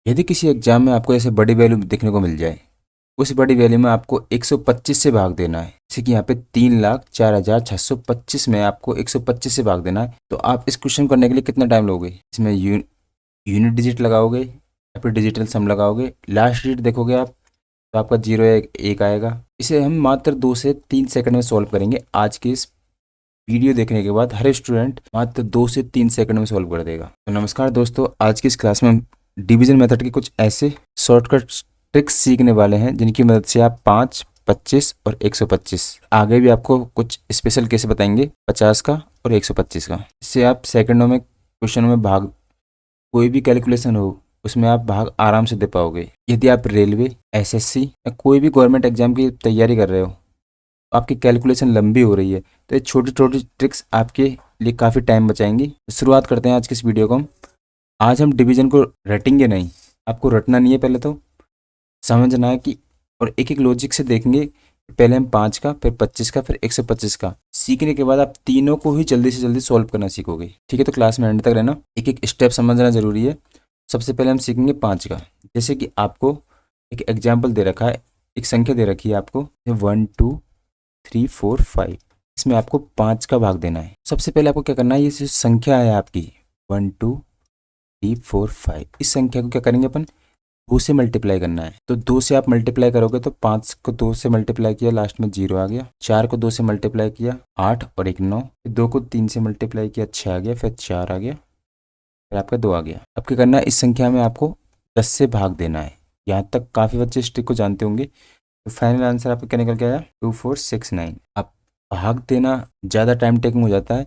यदि किसी एग्जाम में आपको ऐसे बड़ी वैल्यू देखने को मिल जाए, उस बड़ी वैल्यू में आपको 125 से भाग देना है। जैसे कि यहाँ पे 3,04,625 में आपको 125 से भाग देना है। तो आप इस क्वेश्चन करने के लिए कितना टाइम लोगे? इसमें यूनिट डिजिट लगाओगे या फिर डिजिटल सम लगाओगे, लास्ट डिजिट देखोगे आप तो आपका 0 या 1 आएगा। इसे हम मात्र 2 से 3 सेकंड में सॉल्व करेंगे। आज के इस वीडियो देखने के बाद हर स्टूडेंट मात्र 2 से 3 सेकंड में सॉल्व कर देगा। तो नमस्कार दोस्तों, आज की इस क्लास में हम डिवीजन मेथड के कुछ ऐसे शॉर्टकट ट्रिक्स सीखने वाले हैं जिनकी मदद से आप 5, 25 और 125, आगे भी आपको कुछ स्पेशल केस बताएंगे 50 का और 125 का। इससे आप सेकंडों में क्वेश्चनों में भाग, कोई भी कैलकुलेशन हो उसमें आप भाग आराम से दे पाओगे। यदि आप रेलवे, एसएससी या कोई भी गवर्नमेंट एग्जाम की तैयारी कर रहे हो, आपकी कैलकुलेशन लंबी हो रही है, तो ये छोटी छोटी ट्रिक्स आपके लिए काफ़ी टाइम बचाएंगी। तो शुरुआत करते हैं आज की इस वीडियो को। आज हम डिवीजन को रटेंगे नहीं, आपको रटना नहीं है, पहले तो समझना है कि, और एक एक लॉजिक से देखेंगे। पहले हम 5 का, फिर 25 का, फिर 125 का। सीखने के बाद आप तीनों को ही जल्दी से जल्दी सॉल्व करना सीखोगे। ठीक है, तो क्लास में एंड तक रहना, एक एक स्टेप समझना जरूरी है। सबसे पहले हम सीखेंगे 5 का। जैसे कि आपको एक एग्जाम्पल दे रखा है, एक संख्या दे रखी है आपको 1 2 3 4 5, इसमें आपको 5 का भाग देना है। सबसे पहले आपको क्या करना है, ये जो संख्या है आपकी 1 2 3 4 5, इस संख्या को क्या करेंगे अपन, 2 से मल्टीप्लाई करना है। तो 2 से आप मल्टीप्लाई करोगे तो 5 को 2 से मल्टीप्लाई किया, लास्ट में 0 आ गया। 4 को 2 से मल्टीप्लाई किया, 8 और 1 9। 2 को 3 से मल्टीप्लाई किया, 6 आ गया, फिर 4 आ गया, फिर आपका 2 आ गया। अब क्या करना है, इस संख्या में आपको 10 से भाग देना है। यहाँ तक काफ़ी बच्चे इस ट्रिक को जानते होंगे। तो फाइनल आंसर आपका क्या निकल के आया, 2469। अब भाग देना ज़्यादा टाइम टेकिंग हो जाता है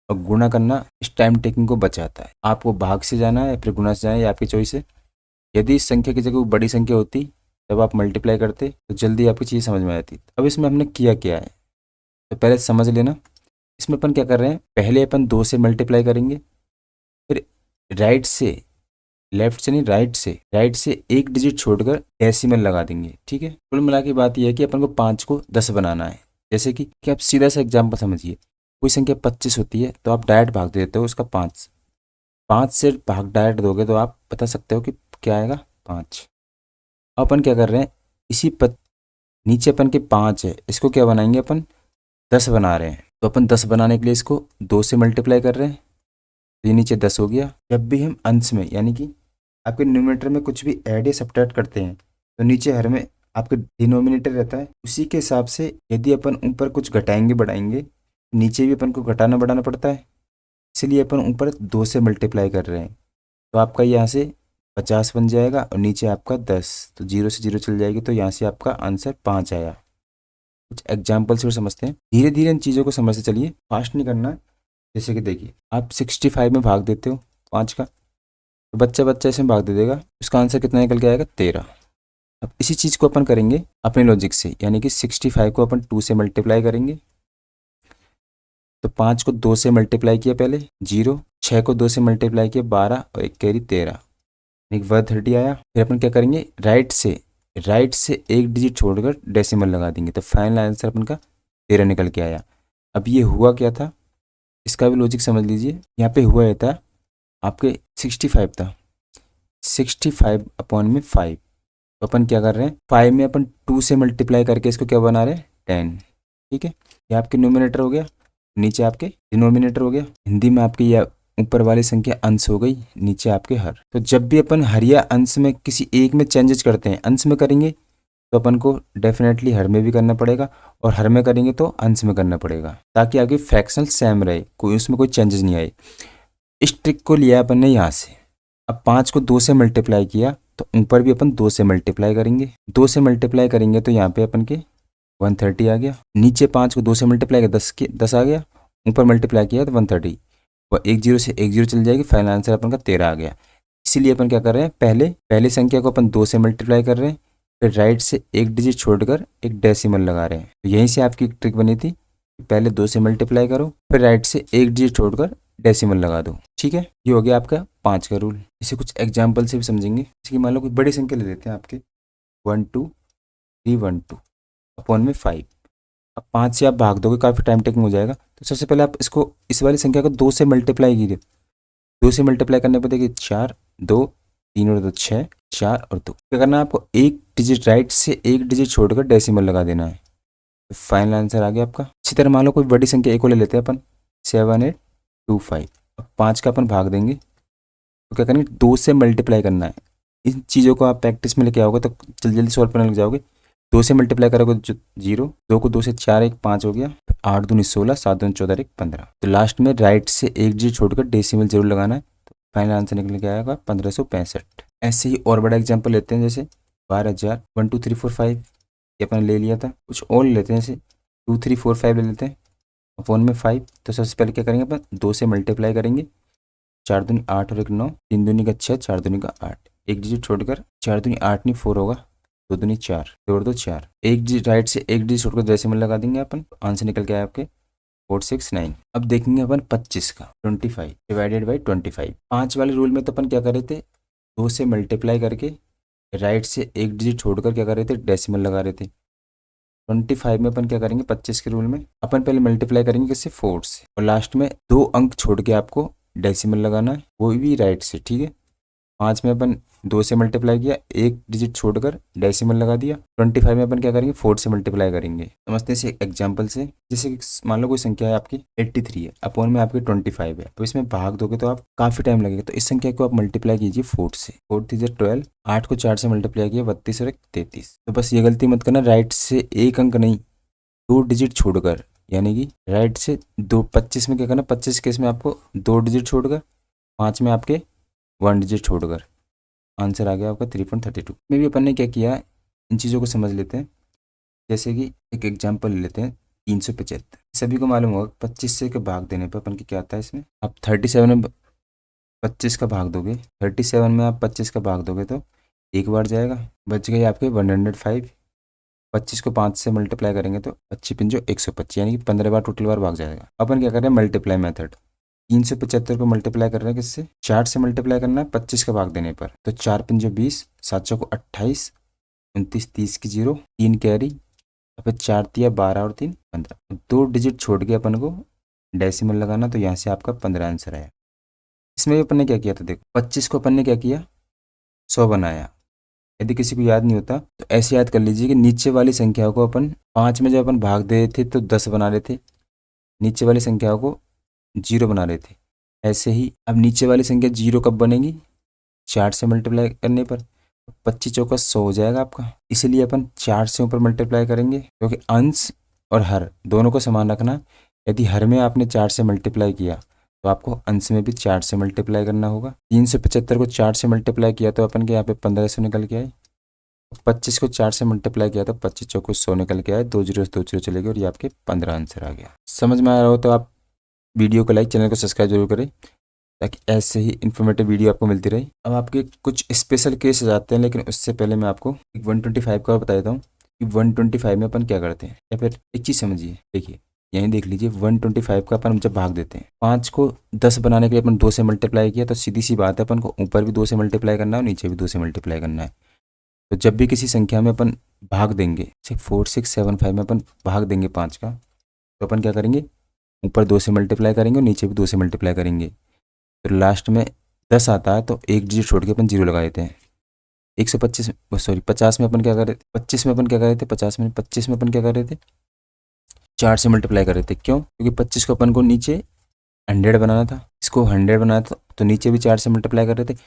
और गुणा करना इस टाइम टेकिंग को बचाता है। आपको भाग से जाना है या फिर गुणा से जाना है, ये आपकी चॉइस है। यदि इस संख्या की जगह कोई बड़ी संख्या होती, जब आप मल्टीप्लाई करते तो जल्दी आपकी चीज़ समझ में आती। अब इसमें हमने किया क्या है, तो पहले समझ लेना। इसमें अपन क्या कर रहे हैं, पहले अपन 2 से मल्टीप्लाई करेंगे, फिर राइट से, लेफ्ट से नहीं, राइट से एक डिजिट छोड़कर डेसिमल लगा देंगे। ठीक है, कुल मिला के बात यह है कि अपन को 5 को 10 बनाना है। जैसे कि आप सीधा सा एग्जाम्पल समझिए, कोई संख्या 25 होती है तो आप डायरेक्ट भाग देते हो उसका 5। 5 से भाग डायरेक्ट दोगे तो आप बता सकते हो कि क्या आएगा, 5। अपन क्या कर रहे हैं, इसी नीचे अपन के 5 है, इसको क्या बनाएंगे अपन, 10 बना रहे हैं। तो अपन 10 बनाने के लिए इसको 2 से मल्टीप्लाई कर रहे हैं, तो ये नीचे 10 हो गया। जब भी हम अंश में, यानी कि आपके न्यूमरेटर में कुछ भी ऐड या सब्ट्रैक्ट करते हैं, तो नीचे हर में आपका डिनोमिनेटर रहता है। उसी के हिसाब से यदि अपन ऊपर कुछ घटाएंगे बढ़ाएंगे, नीचे भी अपन को घटाना बढ़ाना पड़ता है, इसलिए अपन ऊपर 2 से मल्टीप्लाई कर रहे हैं। तो आपका यहाँ से 50 बन जाएगा और नीचे आपका 10, तो 0 से 0 चल जाएगी, तो यहाँ से आपका आंसर 5 आया। कुछ एग्जाम्पल से और समझते हैं, धीरे धीरे इन चीज़ों को समझते चलिए, फास्ट नहीं करना है। जैसे कि देखिए, आप 65 में भाग देते हो 5 का, तो बच्चा बच्चा इसमें भाग दे देगा, उसका आंसर कितना निकल के आएगा, 13। अब इसी चीज़ को अपन करेंगे अपने लॉजिक से, यानी कि 65 को अपन 2 से मल्टीप्लाई करेंगे। तो 5 को 2 से मल्टीप्लाई किया पहले 0, 6 को 2 से मल्टीप्लाई किया 12 और एक कैरी 13, एक 130 आया। फिर अपन क्या करेंगे, राइट से एक डिजिट छोड़कर डेसिमल लगा देंगे, तो फाइनल आंसर अपन का 13 निकल के आया। अब ये हुआ क्या था, इसका भी लॉजिक समझ लीजिए। यहाँ पे हुआ ये था, आपके 65 था, 65 अपॉन में 5, तो अपन क्या कर रहे हैं, 5 में अपन 2 से मल्टीप्लाई करके इसको क्या बना रहे हैं, 10। ठीक है, ये आपके न्यूमिनेटर हो गया, नीचे आपके डिनोमिनेटर हो गया। हिंदी में आपकी यह ऊपर वाली संख्या अंश हो गई, नीचे आपके हर। तो जब भी अपन हर या अंश में किसी एक में चेंजेस करते हैं, अंश में करेंगे तो अपन को डेफिनेटली हर में भी करना पड़ेगा, और हर में करेंगे तो अंश में करना पड़ेगा, ताकि आपकी फ्रैक्शनल सेम रहे, कोई उसमें कोई चेंजेस नहीं आए। इस ट्रिक को लिया अपन ने यहाँ से। अब 5 को 2 से मल्टीप्लाई किया, तो ऊपर भी अपन 2 से मल्टीप्लाई करेंगे। 2 से मल्टीप्लाई करेंगे तो यहाँ पे अपन के 130 आ गया। नीचे 5 को 2 से मल्टीप्लाई किया, 10 आ गया। ऊपर मल्टीप्लाई किया तो 130, और एक जीरो से एक जीरो चल जाएगी, फाइनल आंसर अपन का 13 आ गया। इसीलिए अपन क्या कर रहे हैं, पहले संख्या को अपन 2 से मल्टीप्लाई कर रहे हैं, फिर राइट से एक डिजिट छोड़कर एक डेसिमल लगा रहे हैं। तो यहीं से आपकी एक ट्रिक बनी थी, पहले 2 से मल्टीप्लाई करो, फिर राइट से एक डिजिट छोड़कर डेसिमल लगा दो। ठीक है, ये हो गया आपका 5 का रूल। इसे कुछ एग्जाम्पल से भी समझेंगे। जैसे कि मान लो कोई बड़ी संख्या ले लेते हैं आपके 12312 अपॉन में 5। अब 5 से आप भाग दोगे, काफ़ी टाइम टेकिंग हो जाएगा। तो सबसे पहले आप इसको, इस वाली संख्या को 2 से मल्टीप्लाई कीजिए। 2 से मल्टीप्लाई करने पर देखिए 4 2 3 और 2 6, 4 और 2। क्या करना है आपको, एक डिजिट राइट से एक डिजिट छोड़कर डेसिमल लगा देना है। तो फाइनल आंसर आ गया आपका। इसी तरह मान लो कोई बड़ी संख्या एक को ले लेते हैं अपन, 7825। अब 5 का अपन भाग देंगे तो क्या करेंगे, 2 से मल्टीप्लाई करना है। इन चीज़ों को आप प्रैक्टिस में लेके आओगे तो जल्दी जल्दी सॉल्व करने लग जाओगे। 2 से मल्टीप्लाई करोगे तो 0, 2 को 2 से 4, 1 5 हो गया, 8 दूनी 16, 7 दूनी 14, 1 15। तो लास्ट में राइट से एक डिजिट छोड़कर डेसिमल जरूर लगाना है। तो फाइनल आंसर निकल के आएगा 1565। ऐसे ही और बड़ा एग्जाम्पल लेते हैं, जैसे 12,000, 1 2 3 4 5 ये अपन ले लिया था। कुछ और ले लेते हैं, जैसे 2 3 4 5 ले लेते हैं, अपॉन में 5। तो सबसे पहले क्या करेंगे अपन, 2 से मल्टीप्लाई करेंगे, 4 दूनी 8 और 1 9, 3 दूनी का 6, 4 दूनी का 8, एक डिजिट छोड़कर, 4 दूनी 8 नहीं 4 होगा, 2 दूनी 4, जोड़ दो 4, एक डिजिट राइट से एक डिजिट छोड़कर डेसिमल लगा देंगे अपन। आंसर निकल के आया आपके 469। अब देखेंगे अपन 25 का, 25 डिवाइडेड बाई 25। 5 वाले रूल में तो अपन क्या कर रहे थे, 2 से मल्टीप्लाई करके राइट से एक डिजिट छोड़कर क्या कर रहे थे, डेसिमल लगा रहे थे। 25 में अपन क्या करेंगे, 25 के रूल में अपन पहले मल्टीप्लाई करेंगे किससे, 4 से, और लास्ट में 2 अंक छोड़ के आपको डेसिमल लगाना है, वो भी राइट से, ठीक है। 5 में अपन 2 से मल्टीप्लाई किया, एक डिजिट छोड़कर डेसिमल लगा दिया। 25 में अपन क्या करेंगे, 4 से मल्टीप्लाई करेंगे। समझते हैं इसे एग्जाम्पल से, जैसे कि मान लो कोई संख्या है आपकी 83 है, अपॉन में आपकी 25 है, तो इसमें भाग दोगे तो आप काफ़ी टाइम लगेगा। तो इस संख्या को आप मल्टीप्लाई कीजिए 4 से, 4 3 12, 8 को 4 से मल्टीप्लाई किया, 32 और 33। तो बस ये गलती मत करना, राइट से एक अंक नहीं, 2 डिजिट छोड़कर, यानी कि राइट से 2। 25 में क्या करना, 25 केस में आपको 2 डिजिट छोड़कर, 5 में आपके 1 डिजिट छोड़कर। आंसर आ गया आपका 3.32 में भी अपन ने क्या किया, इन चीज़ों को समझ लेते हैं। जैसे कि एक एग्जांपल ले लेते हैं, 375। सभी को मालूम होगा 25 से के भाग देने पर अपन की क्या आता है, इसमें आप 37 में 25 का भाग दोगे, 37 में आप 25 का भाग दोगे तो एक बार जाएगा, बच गए आपके 105। 25 को 5 से मल्टीप्लाई करेंगे तो 25 पंजो 125, यानी कि 15 बार टोटल बार भाग जाएगा। अपन क्या कर रहे हैं, मल्टीप्लाई मेथड, 375 को मल्टीप्लाई कर रहे हैं किससे, 4 से मल्टीप्लाई करना है 25 का भाग देने पर। तो 4 पंजो 20, 7 चौको 28, 29 30 की 0, 3 कैरी, और फिर 4 तिया 12 और 3 15। 2 डिजिट छोड़ के अपन को डेसिमल लगाना, तो यहाँ से आपका 15 आंसर आया। इसमें भी अपन ने क्या किया था, देखो 25 को अपन ने क्या किया, 100 बनाया। यदि किसी को याद नहीं होता तो ऐसे याद कर लीजिए कि नीचे वाली संख्या को अपन 5 में जब अपन भाग दे रहे थे तो 10 बना रहे थे, नीचे वाली संख्या को 0 बना रहे थे। ऐसे ही अब नीचे वाली संख्या 0 कब बनेगी, 4 से मल्टीप्लाई करने पर। 25 चौका 100 हो जाएगा आपका, इसीलिए अपन 4 से ऊपर मल्टीप्लाई करेंगे, क्योंकि अंश और हर दोनों को समान रखना। यदि हर में आपने 4 से मल्टीप्लाई किया तो आपको अंश में भी 4 से मल्टीप्लाई करना होगा। 375 को 4 से मल्टीप्लाई किया तो अपन के यहाँ पे 1500 निकल के आए। 25 को 4 से मल्टीप्लाई किया तो 25 चौको 100 निकल के आए, 2 जीरो 2 जीरो चले गए और ये आपके 15 आंसर आ गया। समझ में आ रहा हो तो आप वीडियो को लाइक, चैनल को सब्सक्राइब जरूर करें, ताकि ऐसे ही इन्फॉर्मेटिव वीडियो आपको मिलती रहे। अब आपके कुछ स्पेशल केस आ जाते हैं, लेकिन उससे पहले मैं आपको एक 125 का बता देता हूँ कि 125 में अपन क्या करते हैं। या फिर एक चीज़ समझिए, देखिए यहीं देख लीजिए, 125 का अपन जब भाग देते हैं, 5 को 10 बनाने के लिए अपन 2 से मल्टीप्लाई किया, तो सीधी सी बात है अपन को ऊपर भी 2 से मल्टीप्लाई करना है और नीचे भी 2 से मल्टीप्लाई करना है। तो जब भी किसी संख्या में अपन भाग देंगे, जैसे 4675 में अपन भाग देंगे 5 का, तो अपन क्या करेंगे, ऊपर 2 से मल्टीप्लाई करेंगे और नीचे भी 2 से मल्टीप्लाई करेंगे। तो लास्ट में 10 आता है तो एक डिजिट छोड़ के अपन 0 लगा देते हैं। 125 सॉरी 50 में अपन क्या कर रहे थे, 25 में अपन क्या कर रहे थे, 25 में अपन क्या कर रहे थे, 4 से मल्टीप्लाई कर रहे थे। क्यों, क्योंकि 25 को अपन को नीचे 100 बनाना था, इसको 100 बनाना था, तो नीचे भी 4 से मल्टीप्लाई कर रहे थे।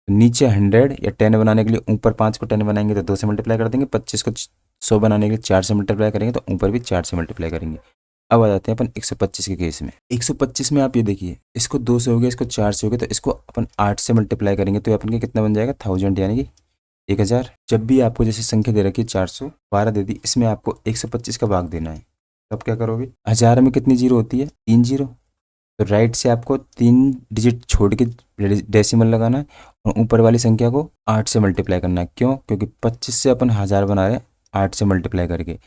नीचे 100 या 10 बनाने के लिए ऊपर 5 को 10 बनाएंगे तो 2 से मल्टीप्लाई कर देंगे। 25 को 100 बनाने के लिए 4 से मल्टीप्लाई करेंगे तो ऊपर भी 4 से मल्टीप्लाई करेंगे। अब आ जाते हैं अपन 125 के केस में। 125 में आप ये देखिए, इसको 2 से हो गया, इसको 4 से हो गया, तो इसको अपन 8 से मल्टीप्लाई करेंगे तो अपन के कितना बन जाएगा, 1000, यानी कि 1000। जब भी आपको जैसे संख्या दे रखी है 412 दे दी, इसमें आपको 125 का भाग देना है, तब क्या करोगे, 1000 में कितनी जीरो होती है, 3 जीरो। तो राइट से आपको 3 डिजिट छोड़ के डेसिमल लगाना है और ऊपर वाली संख्या को 8 से मल्टीप्लाई करना है। क्यों, क्योंकि 25 से अपन 1000 बना रहे हैं 8 से मल्टीप्लाई करके।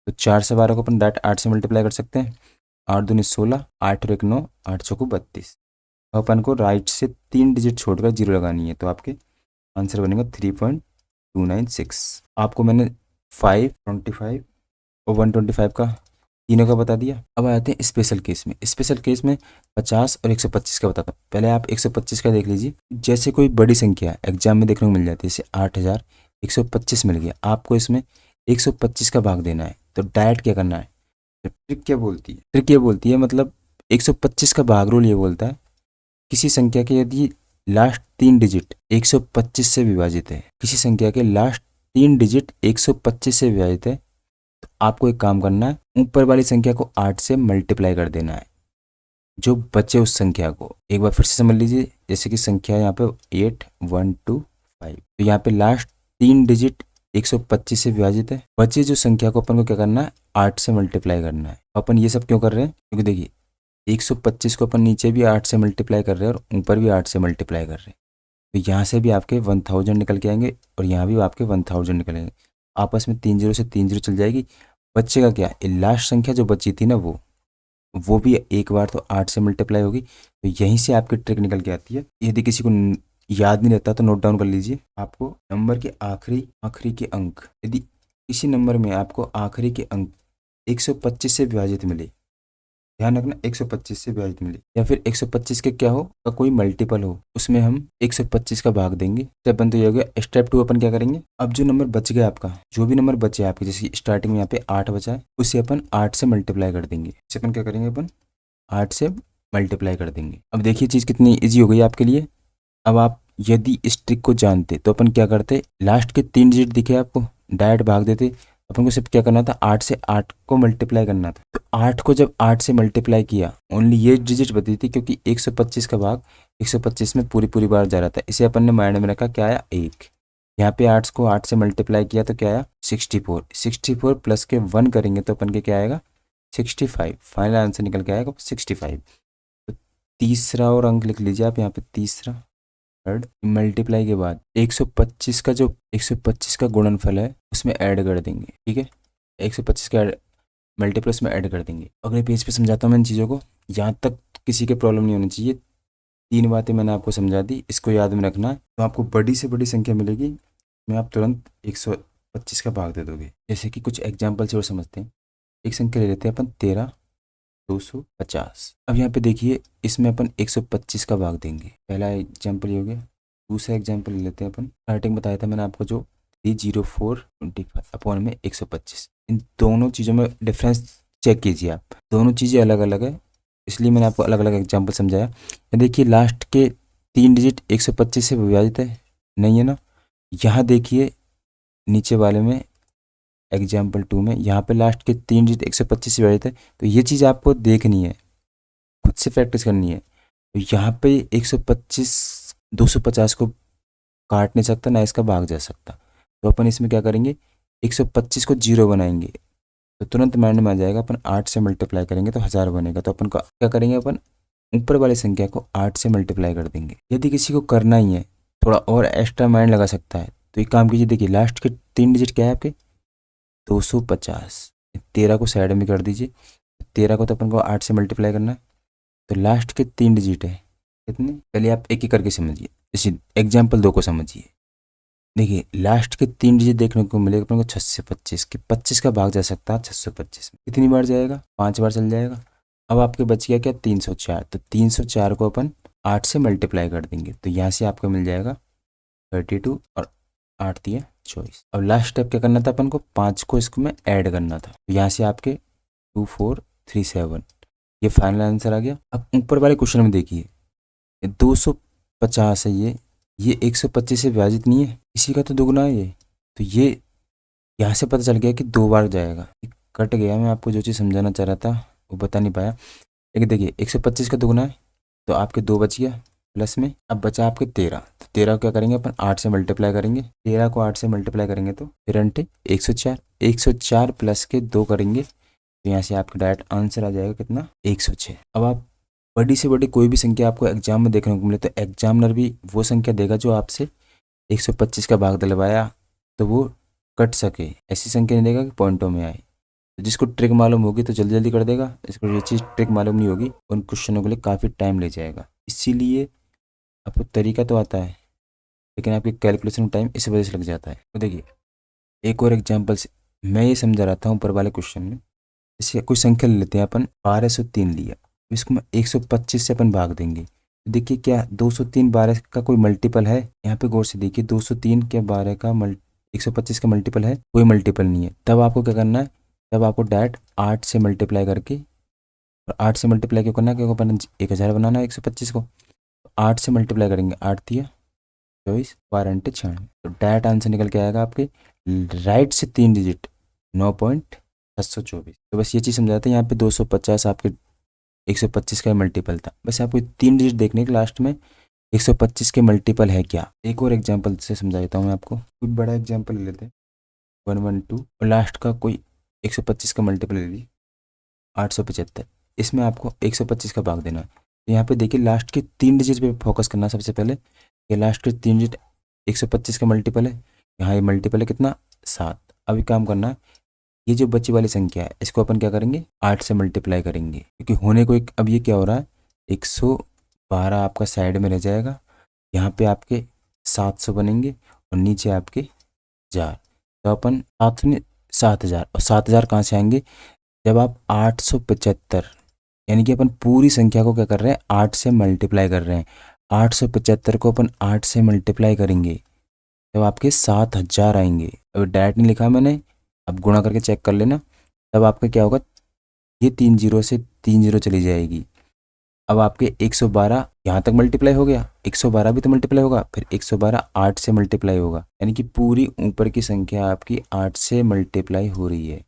तो 4 से 12 को अपन डायरेक्ट 8 से मल्टीप्लाई कर सकते हैं। 8 दूनी 16, 8 और 1 9, 8 चौको 32। अपन को राइट से 3 डिजिट छोड़कर 0 लगानी है, तो आपके आंसर बनेगा 3.296। आपको मैंने 5, 25 और 125 का तीनों का बता दिया। अब आते हैं स्पेशल केस में। स्पेशल केस में 50 और 125 का बताता हूँ। पहले आप 125 का देख लीजिए। जैसे कोई बड़ी संख्या एग्जाम में देखने को मिल जाती है, जैसे 8125 मिल गया, आपको इसमें 125 का भाग देना है। तो डायरेक्ट क्या करना है, तो ट्रिक क्या बोलती है, ट्रिक ये बोलती है मतलब 125 का भाग रूल ये बोलता है, किसी संख्या के यदि लास्ट 3 डिजिट 125 से विभाजित है, किसी संख्या के लास्ट 3 डिजिट 125 से विभाजित है, तो आपको एक काम करना है, ऊपर वाली संख्या को 8 से मल्टीप्लाई कर देना है। जो बचे उस संख्या को एक बार फिर से समझ लीजिए। जैसे कि संख्या यहाँ पे 8125, तो यहाँ पे लास्ट 3 डिजिट 125 से विभाजित है, बचे जो संख्या को अपन को क्या करना है, 8 से मल्टीप्लाई करना है। अपन ये सब क्यों कर रहे हैं, क्योंकि देखिए 125 को अपन नीचे भी 8 से मल्टीप्लाई कर रहे हैं और ऊपर भी 8 से मल्टीप्लाई कर रहे हैं। तो यहाँ से भी आपके 1000 निकल के आएंगे और यहाँ भी आपके 1000 निकलेंगे। आपस में 3 जीरो से 3 जीरो चल जाएगी। बचेगा क्या, लास्ट संख्या जो बची थी ना, वो भी एक बार तो 8 से मल्टीप्लाई होगी। तो यहीं से आपकी ट्रिक निकल के आती है। यदि किसी को याद नहीं रहता तो नोट डाउन कर लीजिए। आपको नंबर के आखिरी आखिरी के अंक, यदि किसी नंबर में आपको आखिरी के अंक 125 से विभाजित मिले, ध्यान रखना 125 से विभाजित मिले, या फिर 125 के क्या हो का कोई मल्टीपल हो, उसमें हम 125 का भाग देंगे। स्टेप 1 तो ये हो गया। स्टेप 2 अपन क्या करेंगे, अब जो नंबर बच गया आपका, जो भी नंबर बचे आपके, जैसे स्टार्टिंग में यहाँ पे 8 बचा है, उसे अपन 8 से मल्टीप्लाई कर देंगे। इसे अपन क्या करेंगे, अपन 8 से मल्टीप्लाई कर देंगे। अब देखिए चीज़ कितनी ईजी हो गई आपके लिए। अब आप यदि इस ट्रिक को जानते तो अपन क्या करते, लास्ट के 3 डिजिट दिखे आपको, डायरेक्ट भाग देते। अपन को सिर्फ क्या करना था, 8 से 8 को मल्टीप्लाई करना था। तो 8 को जब 8 से मल्टीप्लाई किया, ओनली ये डिजिट बची थी, क्योंकि 125 का भाग 125 में पूरी पूरी बार जा रहा था। इसे अपन ने माइंड में रखा, क्या आया, 1। यहाँ पे 8 को 8 से मल्टीप्लाई किया तो क्या आया, 64। 64 प्लस के 1 करेंगे तो अपन के क्या आएगा, 65। फाइनल आंसर निकल के आएगा 65। तो तीसरा और अंक लिख लीजिए आप यहाँ पे, तीसरा थर्ड मल्टीप्लाई के बाद 125 का जो 125 का गुणनफल है उसमें ऐड कर देंगे। ठीक है, 125 का मल्टीप्लाई उसमें ऐड कर देंगे। अगले पेज पे समझाता हूँ मैं इन चीज़ों को, यहाँ तक किसी के प्रॉब्लम नहीं होनी चाहिए। 3 बातें मैंने आपको समझा दी, इसको याद में रखना है। तो आपको बड़ी से बड़ी संख्या मिलेगी, मैं आप तुरंत 125 का भाग दे दोगे। जैसे कि कुछ एग्जाम्पल से और समझते हैं। एक संख्या ले लेते हैं अपन 13,250। अब यहाँ पे देखिए, इसमें अपन 125 का भाग देंगे। पहला एग्जाम्पल ये हो गया। दूसरा एग्जाम्पल ले लेते हैं अपन, स्टार्टिंग बताया था मैंने आपको जो 30425 अपॉन में 125। इन दोनों चीज़ों में डिफरेंस चेक कीजिए आप, दोनों चीज़ें अलग अलग है, इसलिए मैंने आपको अलग अलग एग्जाम्पल समझाया। देखिए लास्ट के 3 डिजिट 125 से विभाजित है, नहीं है ना। यहाँ देखिए नीचे वाले में एग्जाम्पल 2 में, यहाँ पे लास्ट के 3 डिजिट 125 से विभाजित है। तो ये चीज़ आपको देखनी है, खुद से प्रैक्टिस करनी है। तो यहाँ पे 125 250 को काट नहीं सकता, ना इसका भाग जा सकता। तो अपन इसमें क्या करेंगे, 125 को 0 बनाएंगे तो तुरंत माइंड में आ जाएगा। अपन 8 से मल्टीप्लाई करेंगे तो 1000 बनेगा। तो अपन का क्या करेंगे, अपन ऊपर वाली संख्या को 8 से मल्टीप्लाई कर देंगे। यदि किसी को करना ही है, थोड़ा और एक्स्ट्रा माइंड लगा सकता है, तो एक काम कीजिए। देखिए लास्ट के 3 डिजिट क्या है आपके, 250। 13 को साइड में कर दीजिए। 13 को तो अपन को 8 से मल्टीप्लाई करना है, तो लास्ट के 3 डिजिट है कितने, पहले आप एक एक करके समझिए। जैसे एग्जाम्पल 2 को समझिए। देखिए लास्ट के 3 डिजिट देखने को मिलेगा अपन को 625 के, 25 का भाग जा सकता है 625 में। कितनी बार जाएगा, 5 बार चल जाएगा। अब आपके बच गया क्या, 304। तो 304 को अपन 8 से मल्टीप्लाई कर देंगे, तो यहाँ से आपको मिल जाएगा 32 और 8 दिए 24। अब लास्ट स्टेप क्या करना था अपन को, 5 को इसको में ऐड करना था। तो यहाँ से आपके 2437, ये फाइनल आंसर आ गया। अब ऊपर वाले क्वेश्चन में देखिए 250 है, ये 125 से विभाजित नहीं है, इसी का तो दुगना है ये। तो ये यहाँ से पता चल गया कि 2 बार जाएगा। कट गया, मैं आपको जो चीज़ समझाना चाह रहा था वो बता नहीं पाया। लेकिन देखिए 125 का दुगना है, तो आपके 2 बच गया प्लस में। अब बचा आपके 13। तो 13 को क्या करेंगे अपन, 8 से मल्टीप्लाई करेंगे। 13 को 8 से मल्टीप्लाई करेंगे तो फिर अंटे 104। 104 प्लस के 2 करेंगे, तो यहाँ से आपका डायरेक्ट आंसर आ जाएगा कितना, 106। अब आप बड़ी से बड़ी कोई भी संख्या आपको एग्जाम में देखने को मिले, तो एग्जामिनर भी वो संख्या देगा जो आपसे 125 का भाग दिलवाया तो वो कट सके, ऐसी संख्या नहीं देगा कि पॉइंटों में आए। तो जिसको ट्रिक मालूम होगी तो जल्दी जल्दी कर देगा, जिसको ये चीज़ ट्रिक मालूम नहीं होगी उन क्वेश्चनों के लिए काफ़ी टाइम ले जाएगा। इसीलिए आपको तरीका तो आता है, लेकिन आपकी कैलकुलेशन टाइम इस वजह से लग जाता है। तो देखिए एक और एग्जाम्पल से मैं ये समझा रहा था ऊपर वाले क्वेश्चन में। जैसे कोई संख्या ले लेते हैं अपन, 1203 लिया, इसको 125 से अपन भाग देंगे। तो देखिए क्या 203 12 का कोई मल्टीपल है? यहाँ पे गौर से देखिए 203 क्या 12 का 125 का मल्टीपल है? कोई मल्टीपल नहीं है। तब आपको क्या करना है, तब आपको डायरेक्ट 8 से मल्टीप्लाई करके, और 8 से मल्टीप्लाई क्यों करना है, क्योंकि अपन 1000 बनाना है 125 को, 8 से मल्टीप्लाई करेंगे, 8 दिया 24, 12×96, तो डायरेक्ट आंसर निकल के आएगा आपके राइट से 3 डिजिट 9.724। तो बस ये चीज़ समझाते हैं। यहाँ पे 250 आपके 125 का मल्टीपल था, बस आपको 3 डिजिट देखने के लास्ट में 125 के मल्टीपल है क्या। एक और एग्जांपल से समझा देता हूँ मैं आपको, कोई बड़ा एग्जांपल ले लेते हैं 112, और लास्ट का कोई 125 का मल्टीपल ले लीजिए 875। इसमें आपको 125 का भाग देना है। तो यहाँ पे देखिए लास्ट के 3 डिजिट पे फोकस करना है सबसे पहले। ये लास्ट के 3 डिजिट 125 का मल्टीपल है, यहाँ ये मल्टीपल है कितना, 7। अभी काम करना है, ये जो बची वाली संख्या है इसको अपन क्या करेंगे, 8 से मल्टीप्लाई करेंगे, क्योंकि होने को एक, अब ये क्या हो रहा है, 112 आपका साइड में रह जाएगा, यहाँ पे आपके 700 बनेंगे और नीचे आपके 1000। तो अपन 7000, और 7000 कहाँ से आएंगे, जब आप 875, यानी कि अपन पूरी संख्या को क्या कर रहे हैं, 8 से मल्टीप्लाई कर रहे हैं। 875 को अपन 8 से मल्टीप्लाई करेंगे तब आपके 7000 आएंगे। अभी डायरेक्ट नहीं लिखा मैंने, अब गुणा करके चेक कर लेना। तब आपका क्या होगा, ये 3 जीरो से 3 जीरो चली जाएगी। अब आपके 112 यहाँ तक मल्टीप्लाई हो गया, 112 भी तो मल्टीप्लाई होगा, फिर 112 8 से मल्टीप्लाई होगा, यानी कि पूरी ऊपर की संख्या आपकी 8 से मल्टीप्लाई हो रही है।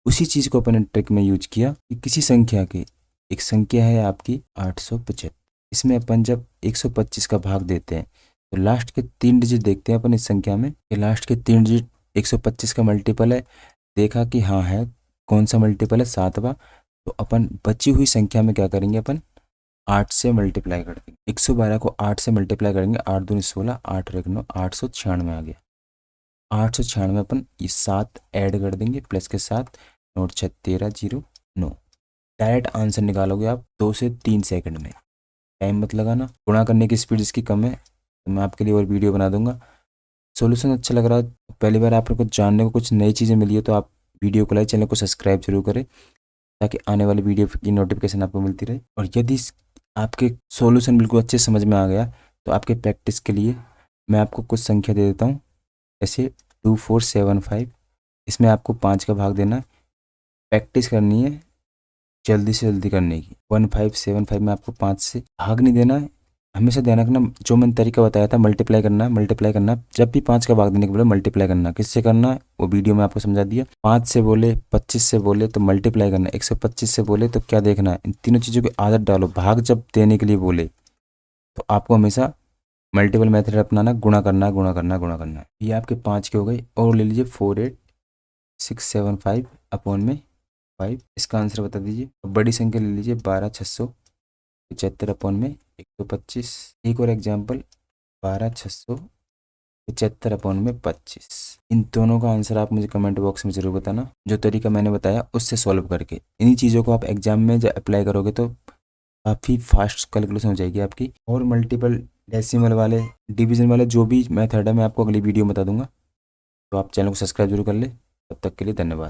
उसी चीज़ को अपन ट्रिक में यूज किया कि किसी संख्या के, एक संख्या है आपकी 875, इसमें अपन जब 125 का भाग देते हैं तो लास्ट के 3 डिजिट देखते हैं अपन इस संख्या में, कि लास्ट के 3 डिजिट 125 का मल्टीपल है, देखा कि हाँ है, कौन सा मल्टीपल है, 7वां। तो अपन बची हुई संख्या में क्या करेंगे, अपन 8 से मल्टीप्लाई कर देंगे। 112 को 8 से मल्टीप्लाई करेंगे, 8 दूनी 16, 8 और 1 9, 896 आ गया। 896 अपन ये 7 ऐड कर देंगे प्लस के साथ, नोट 6 13 0 9। डायरेक्ट आंसर निकालोगे आप 2 से 3 सेकंड में, टाइम मत लगाना। गुणा करने की स्पीड इसकी कम है, तो मैं आपके लिए और वीडियो बना दूंगा। सॉल्यूशन अच्छा लग रहा है, पहली बार आपको कुछ जानने को, कुछ नई चीज़ें मिली है, तो आप वीडियो को लाइक, चैनल को सब्सक्राइब जरूर करें, ताकि आने वाली वीडियो की नोटिफिकेशन आपको मिलती रहे। और यदि आपके सॉल्यूशन बिल्कुल अच्छे समझ में आ गया, तो आपके प्रैक्टिस के लिए मैं आपको कुछ संख्या दे देता हूँ, जैसे 2475, इसमें आपको 5 का भाग देना है। प्रैक्टिस करनी है जल्दी से जल्दी करने की। 1575 में आपको 5 से भाग नहीं देना है, हमेशा ध्यान रखना जो मैंने तरीका बताया था, मल्टीप्लाई करना है, मल्टीप्लाई करना है। जब भी 5 का भाग देने के बोले मल्टीप्लाई करना है, किससे करना है वो वीडियो में आपको समझा दिया। 5 से बोले, 25 से बोले तो मल्टीप्लाई करना है, 125 से बोले तो क्या देखना है, इन तीनों चीज़ों की आदत डालो। भाग जब देने के लिए बोले तो आपको हमेशा मल्टीपल मेथड अपनाना, गुणा करना है, गुणा करना है, गुणा करना है। ये आपके 5 के हो गए, और ले लीजिए 48675 अपॉन में 5, इसका आंसर बता दीजिए। बड़ी संख्या ले लीजिए 12675 अपॉन में 125। एक और एग्जाम्पल 12675 अपॉन में 25। इन दोनों का आंसर आप मुझे कमेंट बॉक्स में जरूर बताना, जो तरीका मैंने बताया उससे सॉल्व करके। इन्हीं चीज़ों को आप एग्जाम में जब अप्लाई करोगे तो काफ़ी फास्ट कैलकुलेशन हो जाएगी आपकी। और मल्टीपल, डेसिमल वाले, डिवीजन वाले जो भी मेथड है मैं आपको अगली वीडियो में बता दूंगा। तो आप चैनल को सब्सक्राइब जरूर कर ले। तब तक के लिए धन्यवाद।